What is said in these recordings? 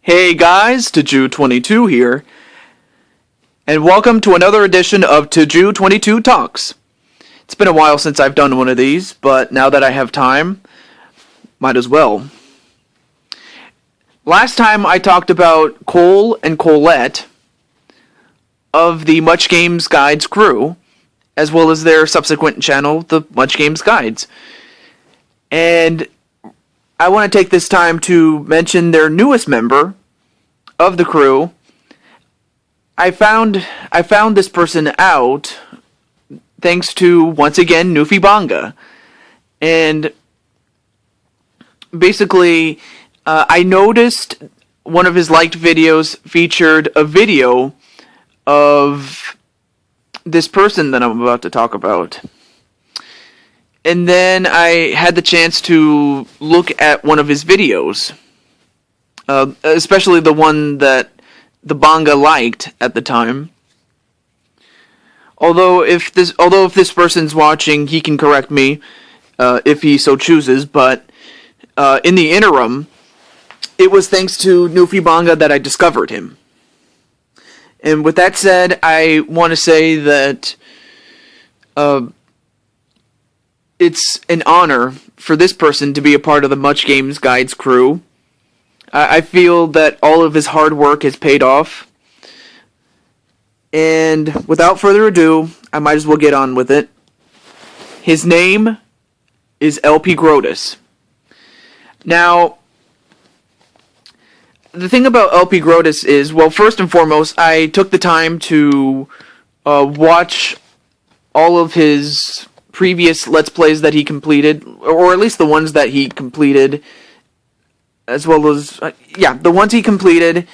Hey guys, TehJew22 here, and welcome to another edition of TehJew22 Talks. It's been a while since I've done one of these, but now that I have time, might as well. Last time I talked about Cole and Colette of the Much Games Guides crew, as well as their subsequent channel, the Much Games Guides. And I want to take this time to mention their newest member of the crew. I found this person out thanks to, once again, Nufi Banga. And basically, I noticed one of his liked videos featured a video of this person that I'm about to talk about. And then I had the chance to look at one of his videos, especially the one that the Banga liked at the time. Although if this person's watching, he can correct me if he so chooses. But in the interim, it was thanks to Nufi Banga that I discovered him. And with that said, I want to say that it's an honor for this person to be a part of the Much Games Guides crew. I feel that all of his hard work has paid off. And without further ado, I might as well get on with it. His name is LPGrodus. Now, the thing about LPGrodus is, well, first and foremost, I took the time to watch all of his previous Let's Plays that he completed, or at least the ones that he completed, as well as, the ones he completed,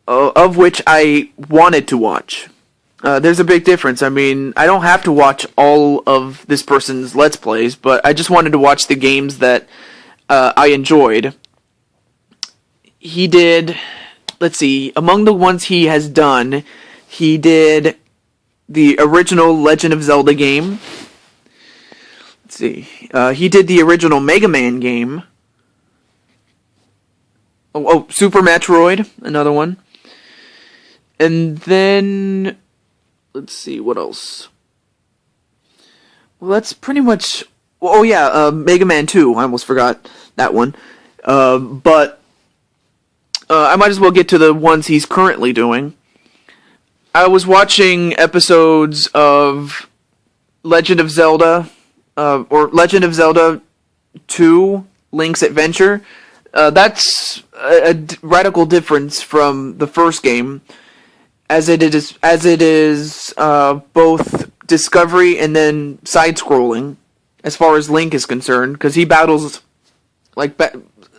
of which I wanted to watch. There's a big difference. I mean, I don't have to watch all of this person's Let's Plays, but I just wanted to watch the games that I enjoyed. He did, let's see, among the ones he has done, he did the original Legend of Zelda game. Let's see. He did the original Mega Man game. Oh, Super Metroid, another one. And then, let's see, what else? Well, that's pretty much, Mega Man 2, I almost forgot that one. But I might as well get to the ones he's currently doing. I was watching episodes of Legend of Zelda, or Legend of Zelda 2, Link's Adventure. That's a radical difference from the first game, as it is both discovery and then side-scrolling, as far as Link is concerned, because he battles,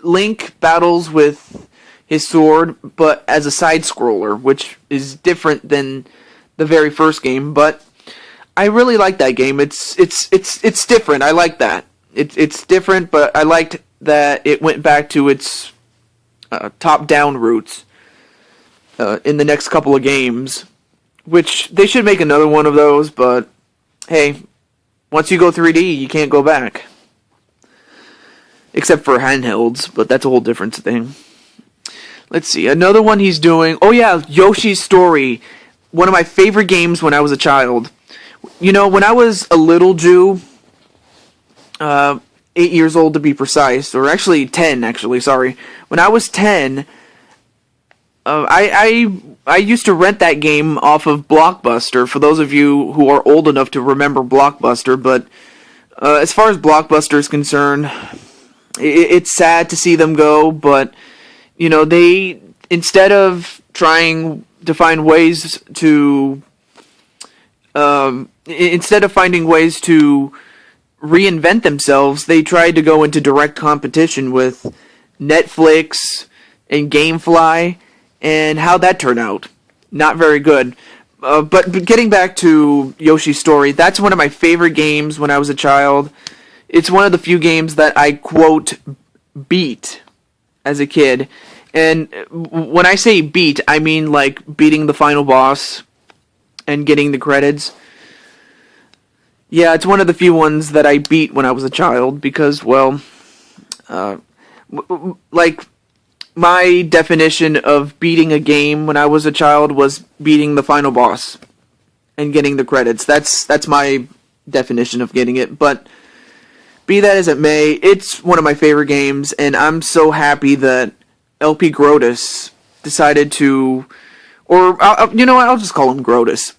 Link battles with his sword, but as a side-scroller, which is different than the very first game. But I really like that game. It's different. I like that. It's different, but I liked that it went back to its top-down roots in the next couple of games, which they should make another one of those. But hey, once you go 3D, you can't go back, except for handhelds. But that's a whole different thing. Let's see, another one he's doing. Oh yeah, Yoshi's Story. One of my favorite games when I was a child. You know, when I was a little Jew, 8 years old to be precise, or actually 10, sorry. When I was 10, I used to rent that game off of Blockbuster, for those of you who are old enough to remember Blockbuster. But as far as Blockbuster is concerned, it's sad to see them go, but you know, they, instead of trying to find ways to, instead of finding ways to reinvent themselves, they tried to go into direct competition with Netflix and GameFly, and how'd that turn out? Not very good. But getting back to Yoshi's Story, that's one of my favorite games when I was a child. It's one of the few games that I, quote, beat as a kid. And when I say beat, I mean like beating the final boss and getting the credits. Yeah, it's one of the few ones that I beat when I was a child because, well, like, my definition of beating a game when I was a child was beating the final boss and getting the credits. That's my definition of getting it. But be that as it may, it's one of my favorite games, and I'm so happy that LPGrodus decided to, or I'll just call him Grodus.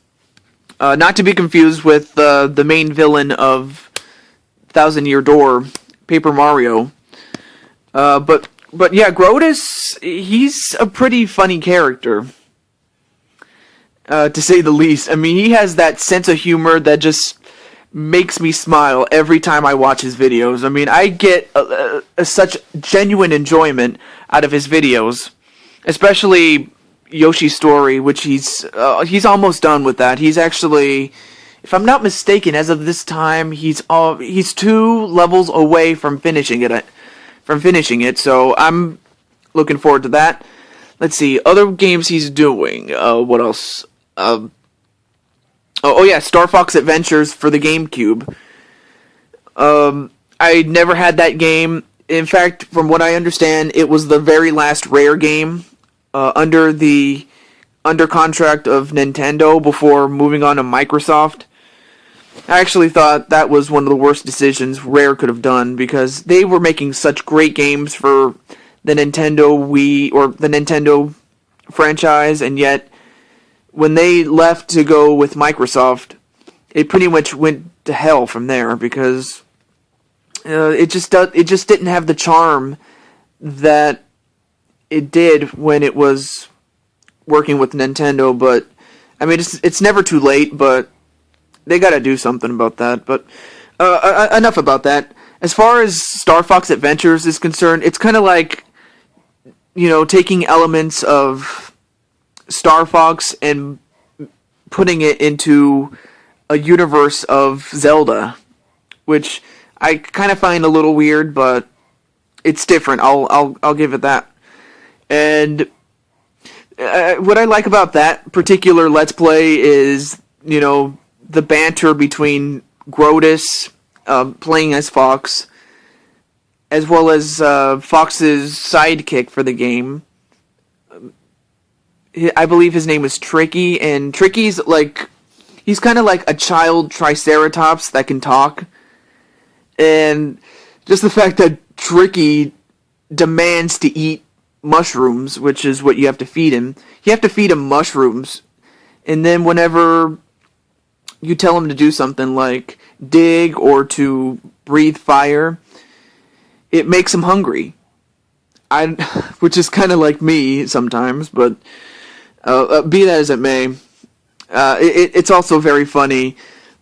Not to be confused with the main villain of Thousand Year Door, Paper Mario. But yeah, Grodus, he's a pretty funny character, to say the least. I mean, he has that sense of humor that just makes me smile every time I watch his videos. I mean, I get such genuine enjoyment out of his videos, especially Yoshi's Story, which he's almost done with that. He's actually, if I'm not mistaken, as of this time, he's 2 levels away from finishing it. So I'm looking forward to that. Let's see, other games he's doing. What else? Oh yeah, Star Fox Adventures for the GameCube. I never had that game. In fact, from what I understand, it was the very last Rare game under contract of Nintendo before moving on to Microsoft. I actually thought that was one of the worst decisions Rare could have done, because they were making such great games for the Nintendo Wii, or the Nintendo franchise, and yet when they left to go with Microsoft, it pretty much went to hell from there, because it just didn't have the charm that it did when it was working with Nintendo. But I mean, it's never too late, but they gotta do something about that. But enough about that. As far as Star Fox Adventures is concerned, it's kind of like, taking elements of Star Fox and putting it into a universe of Zelda, which I kind of find a little weird, but it's different. I'll give it that. And what I like about that particular Let's Play is, the banter between Grodus playing as Fox, as well as Fox's sidekick for the game. I believe his name is Tricky, and Tricky's he's kind of like a child Triceratops that can talk. And just the fact that Tricky demands to eat mushrooms, which is what you have to feed him. You have to feed him mushrooms, and then whenever you tell him to do something like dig or to breathe fire, it makes him hungry. Which is kind of like me sometimes, but be that as it may, it's also very funny,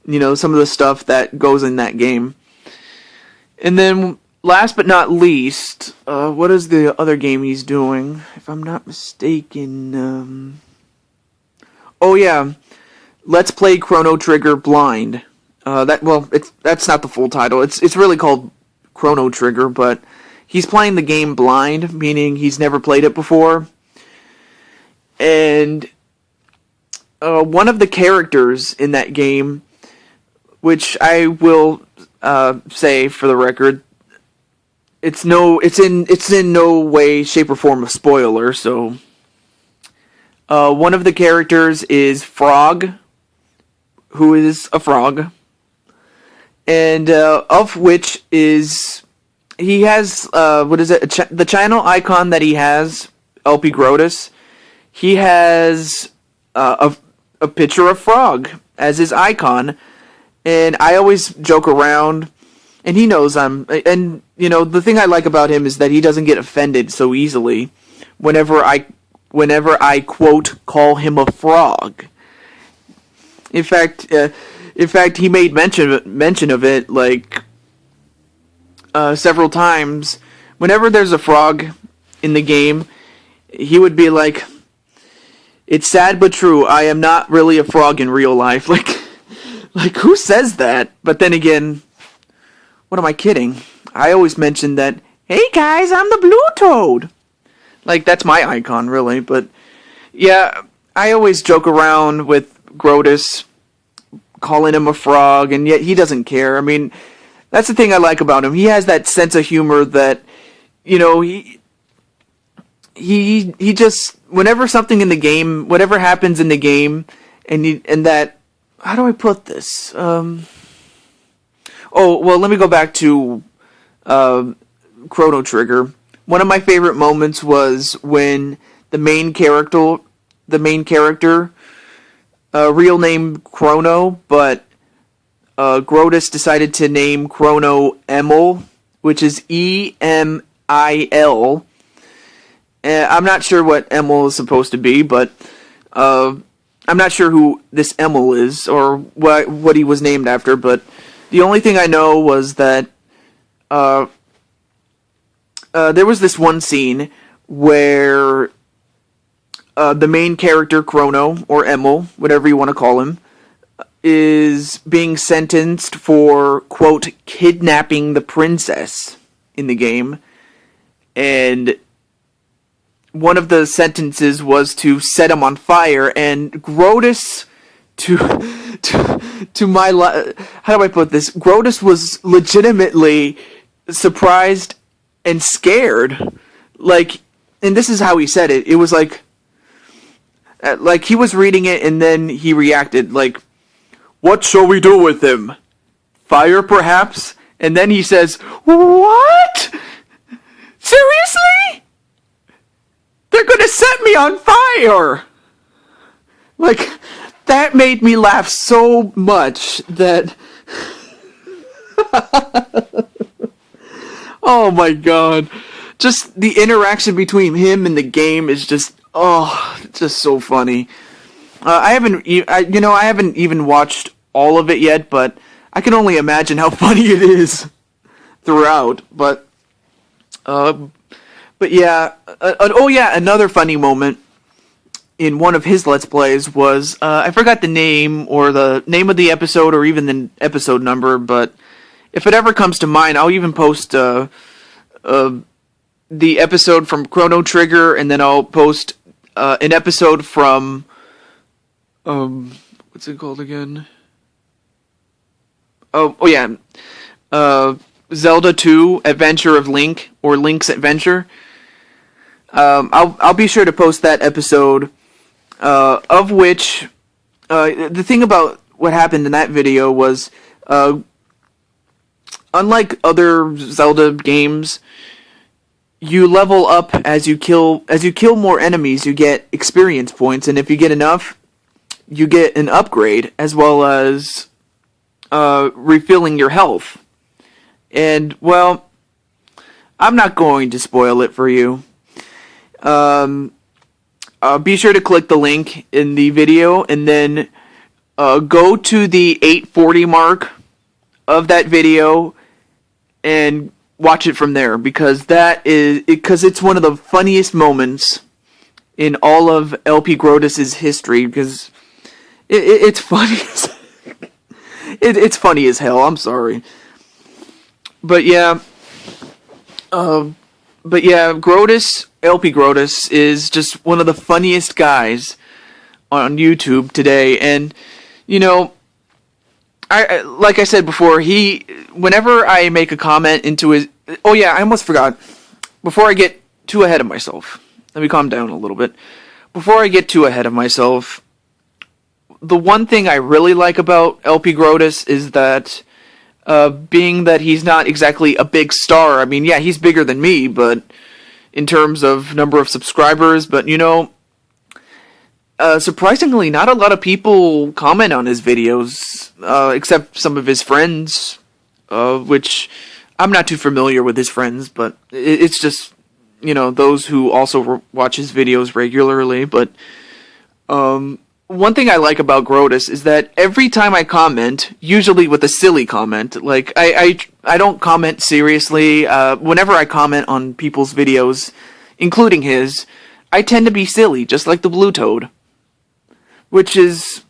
some of the stuff that goes in that game. And then, last but not least, what is the other game he's doing? If I'm not mistaken, oh yeah, Let's Play Chrono Trigger Blind. That's not the full title. It's really called Chrono Trigger, but he's playing the game blind, meaning he's never played it before. And one of the characters in that game, which I will say for the record, it's in no way, shape, or form a spoiler. So one of the characters is Frog, who is a frog, and of which is he has the channel icon that he has, LPGrodus. He has a picture of Frog as his icon, and I always joke around, and he knows the thing I like about him is that he doesn't get offended so easily whenever I quote call him a frog. In fact, he made mention of it several times. Whenever there's a frog in the game, he would be like, "It's sad but true. I am not really a frog in real life." Like who says that? But then again, what am I kidding? I always mention that, "Hey guys, I'm the blue toad." That's my icon, really. But yeah, I always joke around with Grodus, calling him a frog, and yet he doesn't care. I mean, that's the thing I like about him. He has that sense of humor that, he just, whenever something in the game, whatever happens in the game, and that, how do I put this? Oh, well, let me go back to Chrono Trigger. One of my favorite moments was when the main character, real name Chrono, but Grodus decided to name Chrono Emil, which is Emil. I'm not sure what Emil is supposed to be, but I'm not sure who this Emil is or what he was named after. But the only thing I know was that there was this one scene where the main character, Chrono, or Emil, whatever you want to call him, is being sentenced for, quote, kidnapping the princess in the game. And one of the sentences was to set him on fire, and Grodus, to my, how do I put this? Grodus was legitimately surprised and scared. Like, and this is how he said it. It was like he was reading it and then he reacted like, "What shall we do with him? Fire, perhaps?" And then he says, "What? Seriously? They're gonna set me on fire!" Like, that made me laugh so much that... Oh my god. Just the interaction between him and the game is just, just so funny. I haven't even watched all of it yet, but I can only imagine how funny it is throughout. But yeah. Another funny moment in one of his Let's Plays was, I forgot the name or the name of the episode or even the episode number, but if it ever comes to mind, I'll even post the episode from Chrono Trigger, and then I'll post an episode from what's it called again? Zelda 2: Adventure of Link, or Link's Adventure. I'll be sure to post that episode, of which the thing about what happened in that video was, unlike other Zelda games, you level up as you kill more enemies. You get experience points, and if you get enough, you get an upgrade as well as refilling your health. And, well, I'm not going to spoil it for you. Be sure to click the link in the video and then go to the 840 mark of that video and watch it from there, because it's one of the funniest moments in all of LPGrodus' history, because it's funny it's funny as hell. I'm sorry. But yeah, LPGrodus is just one of the funniest guys on YouTube today. And, you know, I like I said before, whenever I make a comment into his... Oh yeah, I almost forgot. Before I get too ahead of myself, let me calm down a little bit. Before I get too ahead of myself, the one thing I really like about LPGrodus is that, being that he's not exactly a big star, I mean, yeah, he's bigger than me, but in terms of number of subscribers, but, you know, surprisingly, not a lot of people comment on his videos, except some of his friends, which I'm not too familiar with his friends, but it's just, you know, those who also watch his videos regularly. But one thing I like about Grodus is that every time I comment, usually with a silly comment, like I don't comment seriously. Whenever I comment on people's videos, including his, I tend to be silly, just like the Blue Toad. Which is,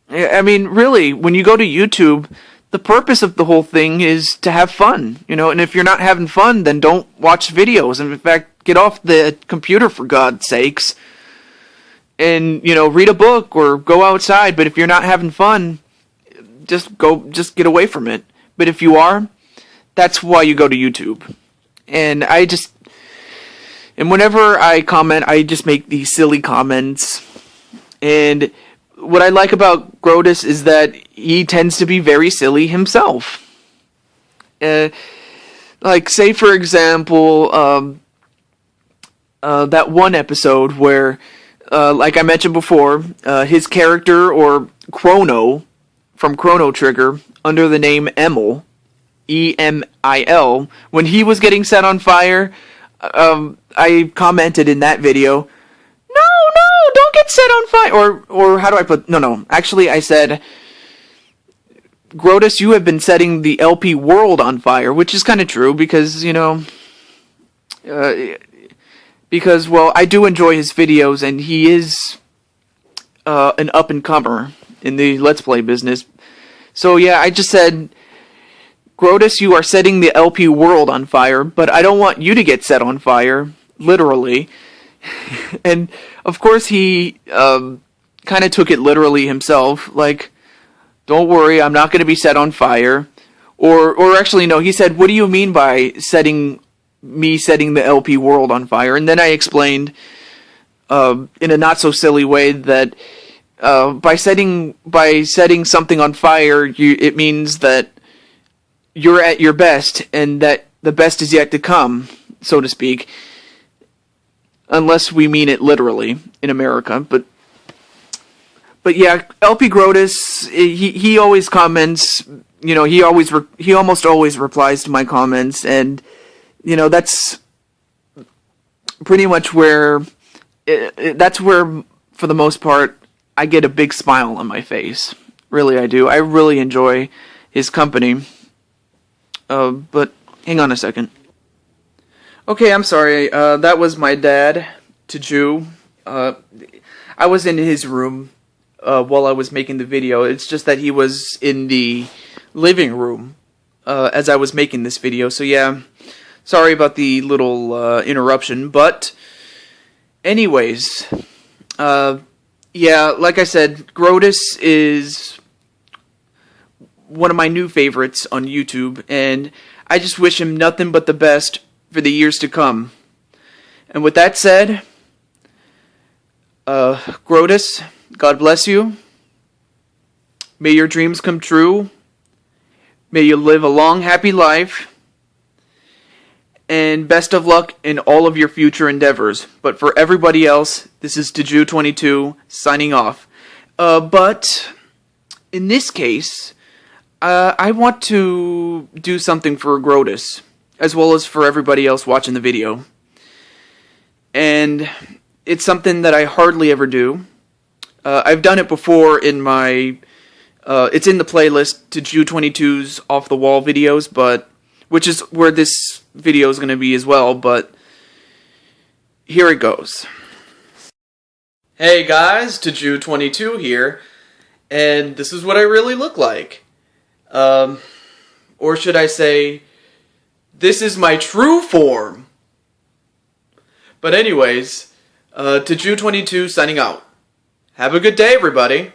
I mean, really, when you go to YouTube, the purpose of the whole thing is to have fun, you know, and if you're not having fun, then don't watch videos, and in fact, get off the computer, for God's sakes, and, you know, read a book, or go outside. But if you're not having fun, just get away from it. But if you are, that's why you go to YouTube. And And whenever I comment, I just make these silly comments. And what I like about Grodus is that he tends to be very silly himself. Like, say for example, that one episode where, like I mentioned before, his character, or Chrono, from Chrono Trigger, under the name Emil, Emil, when he was getting set on fire, I commented in that video, no, don't get set on fire, or how do I put, no, actually I said, Grodus, you have been setting the LP world on fire, which is kind of true, because, because, well, I do enjoy his videos, and he is an up-and-comer in the Let's Play business. So, yeah, I just said, Grodus, you are setting the LP world on fire, but I don't want you to get set on fire, literally. And, of course, he kind of took it literally himself, like, don't worry, I'm not going to be set on fire. Or actually, no, he said, what do you mean by setting the LP world on fire? And then I explained, in a not so silly way, that by setting something on fire, it means that you're at your best, and that the best is yet to come, so to speak. Unless we mean it literally in America, but yeah, LPGrodus, he always comments. He almost always replies to my comments, and that's pretty much where that's where, for the most part, I get a big smile on my face. Really, I do. I really enjoy his company. But hang on a second. Okay, I'm sorry. That was my dad, TehJew. I was in his room while I was making the video. It's just that he was in the living room as I was making this video. So yeah, sorry about the little interruption. But anyways, yeah, like I said, Grodus is one of my new favorites on YouTube, and I just wish him nothing but the best for the years to come. And with that said, Grodus, God bless you. May your dreams come true. May you live a long, happy life. And best of luck in all of your future endeavors. But for everybody else, this is TehJew22 signing off. But in this case, I want to do something for Grodus, as well as for everybody else watching the video. And it's something that I hardly ever do. I've done it before in my, it's in the playlist, TehJew22's Off the Wall videos, but, which is where this video is going to be as well, but here it goes. Hey guys, TehJew22 here, and this is what I really look like. Or should I say, this is my true form. But anyways, TehJew22 signing out. Have a good day, everybody.